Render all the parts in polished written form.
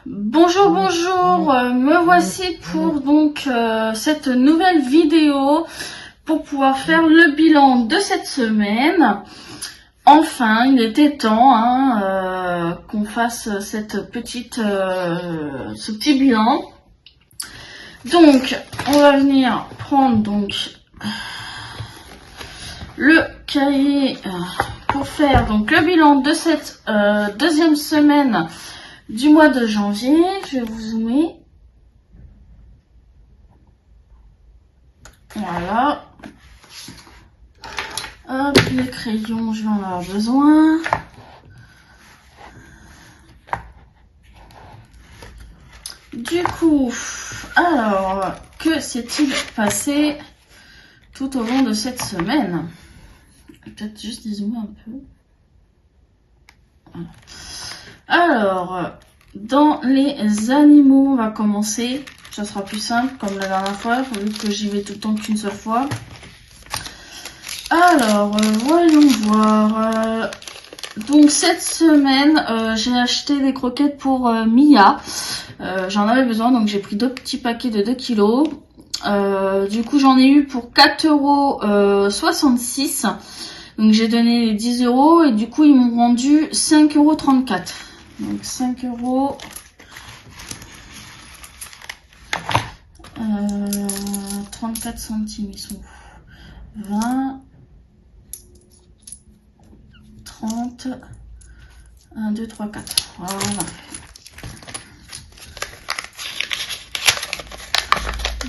Bonjour, me voici pour donc cette nouvelle vidéo pour pouvoir faire le bilan de cette semaine. Enfin, il était temps qu'on fasse cette petite, ce petit bilan. Donc, on va venir prendre donc le cahier pour faire donc le bilan de cette deuxième semaine du mois de janvier. Je vais vous zoomer. Voilà. Hop, les crayons, je vais en avoir besoin. Du coup, alors, que s'est-il passé tout au long de cette semaine? Peut-être juste dézoomer un peu. Voilà. Alors, dans les animaux, on va commencer. Ça sera plus simple, comme la dernière fois, vu que j'y vais tout le temps qu'une seule fois. Alors, voyons voir. Donc, cette semaine, j'ai acheté des croquettes pour Mia. J'en avais besoin, donc j'ai pris 2 petits paquets de 2 kilos. Du coup, j'en ai eu pour 4,66 €. Donc, j'ai donné les 10 € et du coup, ils m'ont rendu 5,34 €. Donc 5 €, 34 centimes, ils sont 20, 30, 1, 2, 3, 4. Voilà.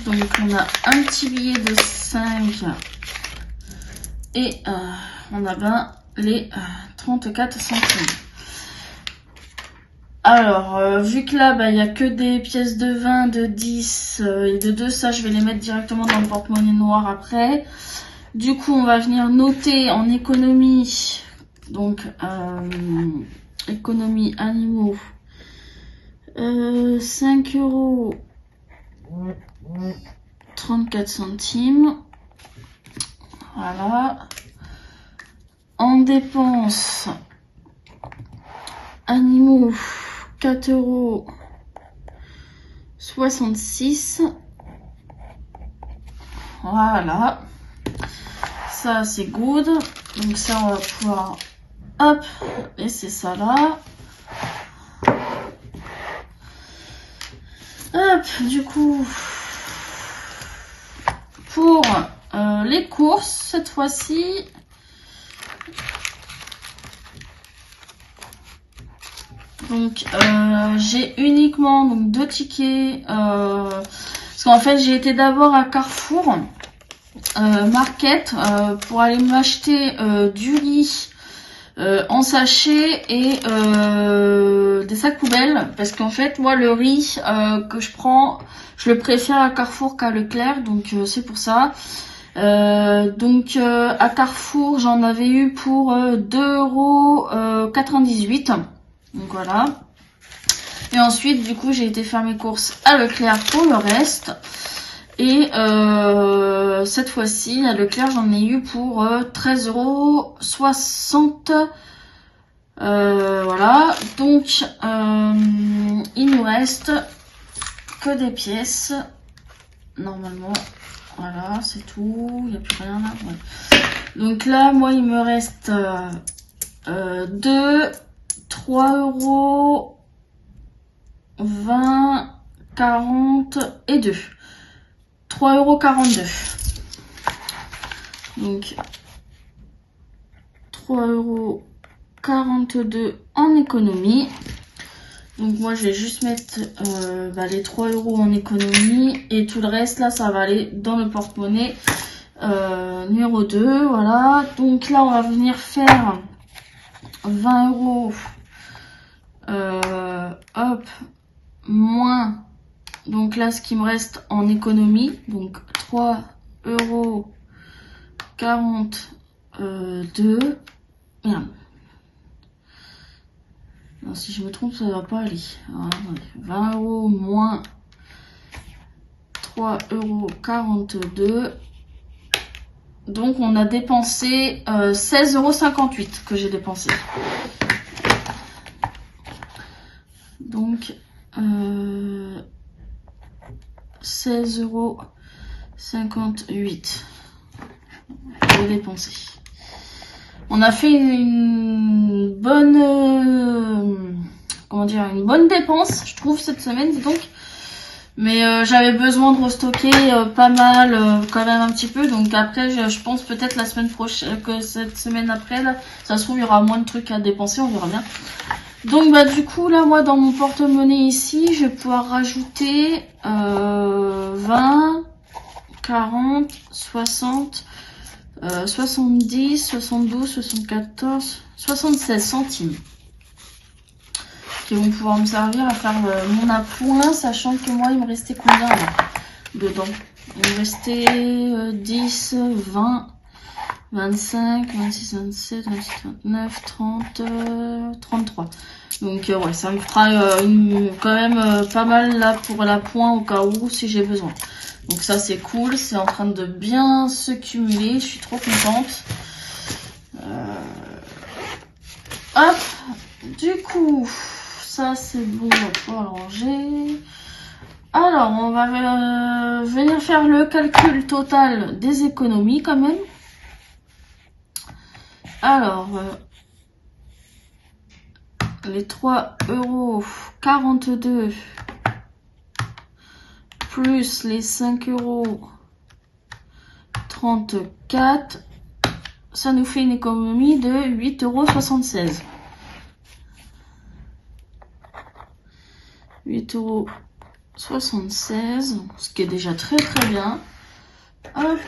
Donc on a un petit billet de 5 et on a bien les 34 centimes. Alors, vu que là, il n'y a que des pièces de 20, de 10 et de 2, ça, je vais les mettre directement dans le porte-monnaie noir après. Du coup, on va venir noter en économie, donc, économie animaux, 5 €, 34 centimes. Voilà. En dépenses, animaux, 4,66 €. Voilà. Ça, c'est good. Donc ça, on va pouvoir, hop, laisser ça là. Hop, du coup, pour les courses, cette fois-ci, donc j'ai uniquement donc 2 tickets parce qu'en fait j'ai été d'abord à Carrefour Market pour aller m'acheter du riz en sachet et des sacs poubelles, parce qu'en fait moi le riz que je prends, je le préfère à Carrefour qu'à Leclerc, donc c'est pour ça. Donc à Carrefour j'en avais eu pour 2,98 €. Donc voilà. Et ensuite, du coup, j'ai été faire mes courses à Leclerc pour le reste. Et cette fois-ci, à Leclerc, j'en ai eu pour 13,60 €. Voilà. Donc, il nous reste que des pièces. Normalement, voilà, c'est tout. Il n'y a plus rien là. Ouais. Donc là, moi, il me reste 3 €, 20, 40 et 2. 3,42 €. Donc 3,42 € en économie. Donc moi je vais juste mettre les 3 € en économie et tout le reste là ça va aller dans le porte-monnaie numéro 2. Voilà. Donc là on va venir faire 20 €. Hop, moins, donc là ce qui me reste en économie, donc 3,42 €. Merde. Non, si je me trompe ça va pas aller. Alors, 20 € moins 3,42 €. Donc on a dépensé 16,58 € que j'ai dépensé. Donc 16,58 € de dépenser. On a fait une bonne, comment dire, une bonne dépense, je trouve, cette semaine, dis donc. Mais j'avais besoin de restocker pas mal, quand même un petit peu. Donc après, je pense peut-être la semaine prochaine, que cette semaine après, là, ça se trouve, il y aura moins de trucs à dépenser, on verra bien. Donc bah du coup, là, moi, dans mon porte-monnaie ici, je vais pouvoir rajouter 20, 40, 60, 70, 72, 74, 76 centimes. Qui vont pouvoir me servir à faire mon appoint, sachant que moi il me restait combien là dedans? Il me restait 10, 20, 25, 26, 27, 28, 29, 30, 33. Donc ouais, ça me fera quand même pas mal là pour l'appoint au cas où si j'ai besoin. Donc ça c'est cool, c'est en train de bien se cumuler, je suis trop contente. Hop, du coup... Ça c'est bon, on va pouvoir ranger. Alors, on va venir faire le calcul total des économies quand même. Alors, les 3,42 € plus les 5,34 €, ça nous fait une économie de 8,76 €. 8,76 €, ce qui est déjà très très bien. Hop.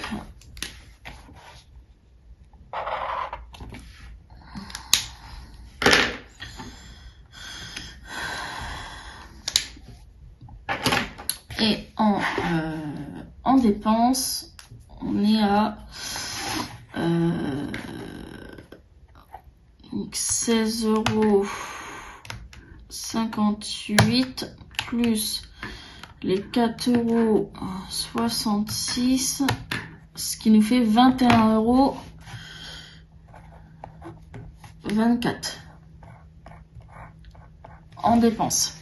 Et en dépenses, on est à 16,58 € plus les 4,66 €, ce qui nous fait 21,24 € en dépenses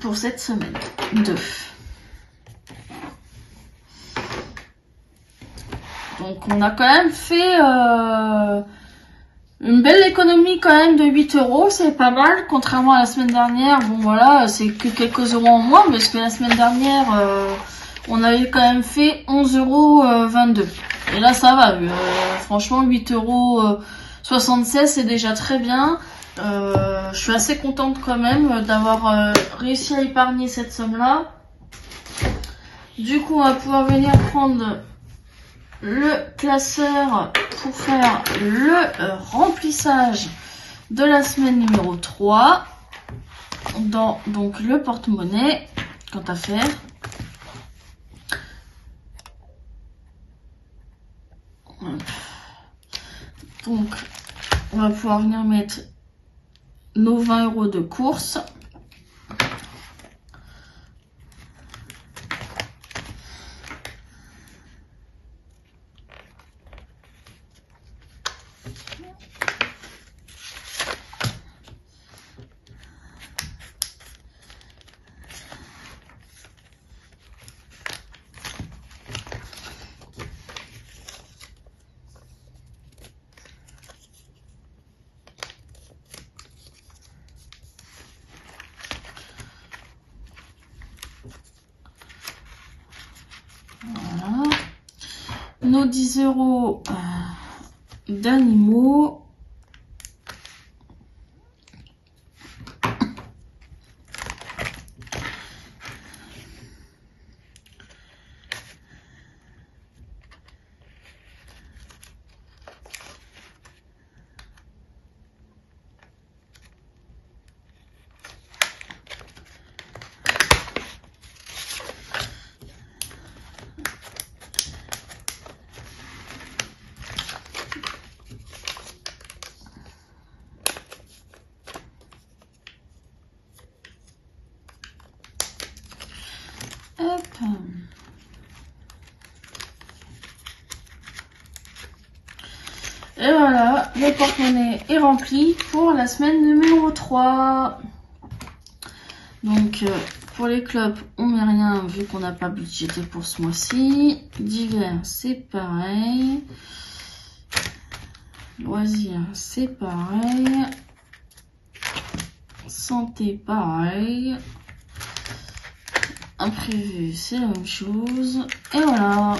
pour cette semaine 2. Donc on a quand même fait une belle économie quand même de 8 €, c'est pas mal, contrairement à la semaine dernière. Bon voilà, c'est que quelques euros en moins, parce que la semaine dernière, on avait quand même fait 11,22 €. Et là ça va, franchement 8,76 € c'est déjà très bien. Je suis assez contente quand même d'avoir réussi à épargner cette somme-là. Du coup, on va pouvoir venir prendre le classeur pour faire le remplissage de la semaine numéro 3 dans donc le porte-monnaie. Quant à faire, donc on va pouvoir venir mettre nos 20 € de course. Voilà. Nos 10 € d'animaux. Hop. Et voilà, le porte-monnaie est rempli pour la semaine numéro 3. Donc pour les clubs, on met rien vu qu'on n'a pas budgété pour ce mois-ci. Divers, c'est pareil. Loisirs, c'est pareil. Santé, pareil. Imprévu, c'est la même chose. Et voilà.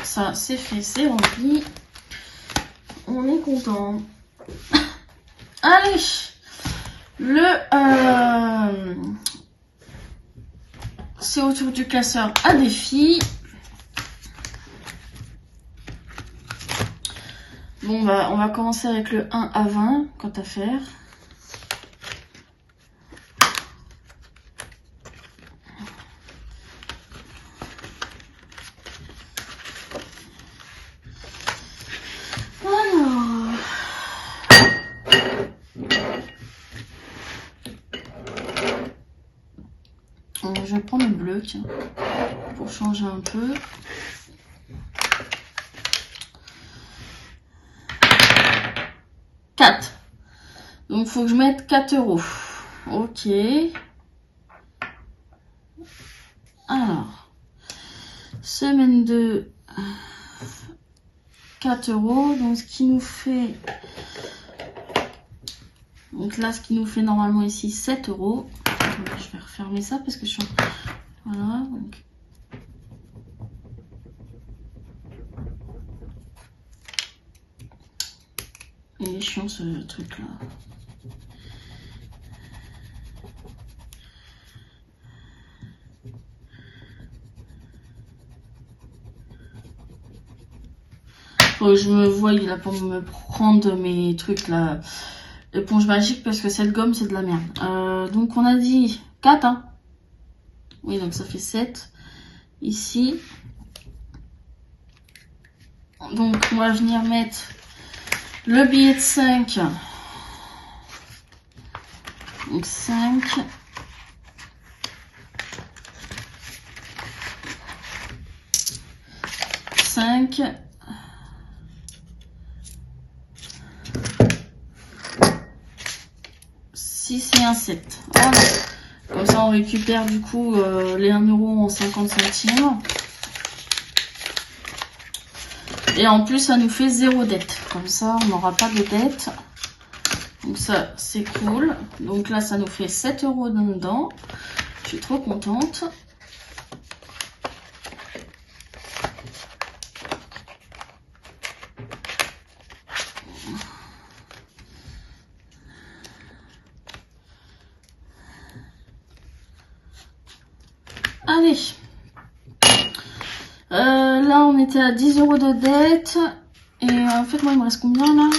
Ça, c'est fait, c'est rempli. On est content. Allez, c'est au tour du classeur à défi. Bon, bah, on va commencer avec le 1 à 20, quant à faire. Je vais prendre le bleu, tiens, pour changer un peu. Donc, il faut que je mette 4 €. Ok. Alors, semaine 2, 4 €. Donc, ce qui nous fait... Donc là, ce qui nous fait normalement ici 7 €. Je vais refermer ça parce que je suis... Voilà, donc... Il est chiant ce truc là. Je me vois là pour me prendre mes trucs là. Éponge magique parce que cette gomme c'est de la merde. Donc on a dit 4 hein. Oui donc ça fait 7. Ici. Donc on va venir mettre le billet de 5. Donc 5. 5. 6 et un 7. Voilà. Comme ça on récupère du coup les 1 € en 50 centimes. Et en plus ça nous fait 0 dette. Comme ça on n'aura pas de dette. Donc ça c'est cool. Donc là ça nous fait 7 € dedans. Je suis trop contente. Allez. Là on était à 10 € de dette. Et en fait moi il me reste combien là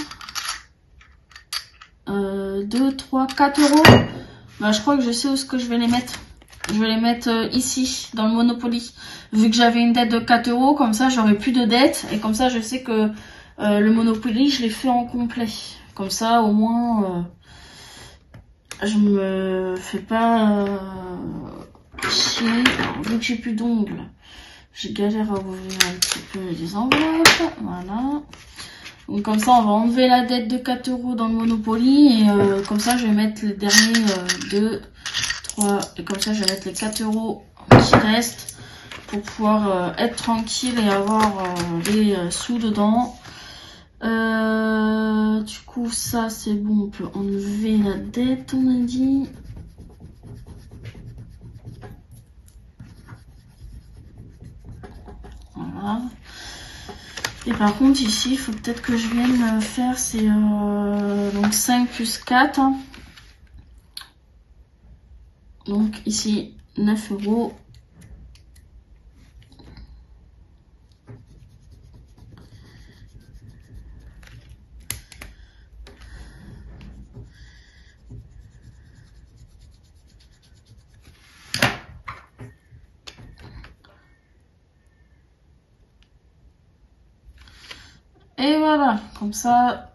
2, 3, 4 €. Bah, je crois que je sais où est-ce que je vais les mettre. Je vais les mettre ici, dans le Monopoly. Vu que j'avais une dette de 4 €, comme ça j'aurai plus de dette. Et comme ça je sais que le Monopoly je l'ai fait en complet. Comme ça au moins je me fais pas chier. Alors, vu que j'ai plus d'ongles, je galère à ouvrir un petit peu les enveloppes. Voilà. Donc comme ça on va enlever la dette de 4 € dans le Monopoly. Et comme ça je vais mettre les derniers 2, 3. Et comme ça je vais mettre les 4 € qui restent. Pour pouvoir être tranquille et avoir des sous dedans. Du coup ça c'est bon, on peut enlever la dette on a dit. Voilà. Et par contre ici il faut peut-être que je vienne faire c'est donc 5 plus 4 hein. Donc ici 9 €. Et voilà, comme ça,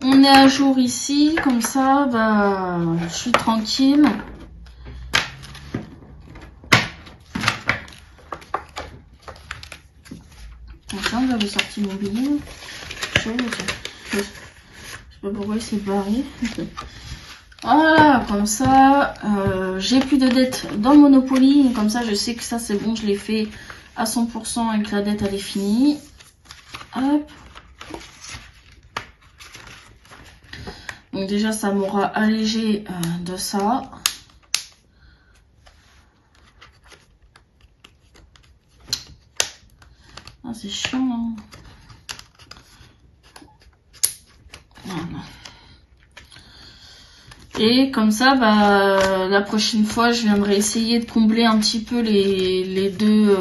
on est à jour ici, comme ça, bah, je suis tranquille. Tiens, j'avais sorti mon billet. Je sais pas pourquoi il s'est barré. Voilà, comme ça, j'ai plus de dettes dans le Monopoly. Comme ça, je sais que ça, c'est bon, je l'ai fait à 100% et que la dette, elle est finie. Hop. Donc déjà, ça m'aura allégé de ça. Ah, c'est chiant, hein. Voilà. Et comme ça, bah, la prochaine fois, je viendrai essayer de combler un petit peu les deux,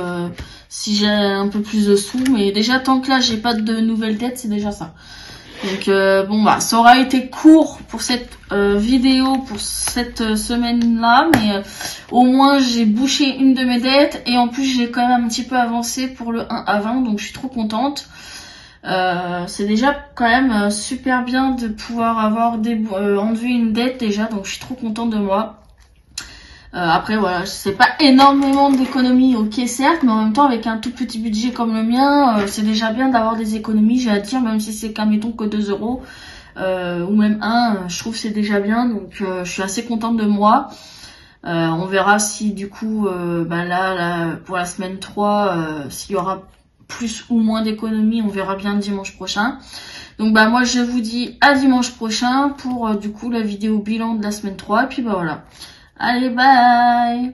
si j'ai un peu plus de sous. Mais déjà, tant que là, j'ai pas de nouvelles dettes, c'est déjà ça. Donc, bon, bah, ça aura été court pour cette vidéo, pour cette semaine-là. Mais au moins, j'ai bouché une de mes dettes. Et en plus, j'ai quand même un petit peu avancé pour le 1 à 20. Donc, je suis trop contente. C'est déjà quand même super bien de pouvoir avoir enlevé une dette déjà, donc je suis trop contente de moi. Après voilà, c'est pas énormément d'économies, ok certes, mais en même temps avec un tout petit budget comme le mien, c'est déjà bien d'avoir des économies, j'ai à dire, même si c'est qu'un mettons que 2 euros, ou même 1, je trouve que c'est déjà bien, donc je suis assez contente de moi. On verra si du coup, bah là, pour la semaine 3, s'il y aura plus ou moins d'économies, on verra bien dimanche prochain. Donc bah moi je vous dis à dimanche prochain pour du coup la vidéo bilan de la semaine 3 et puis bah voilà. Allez, bye!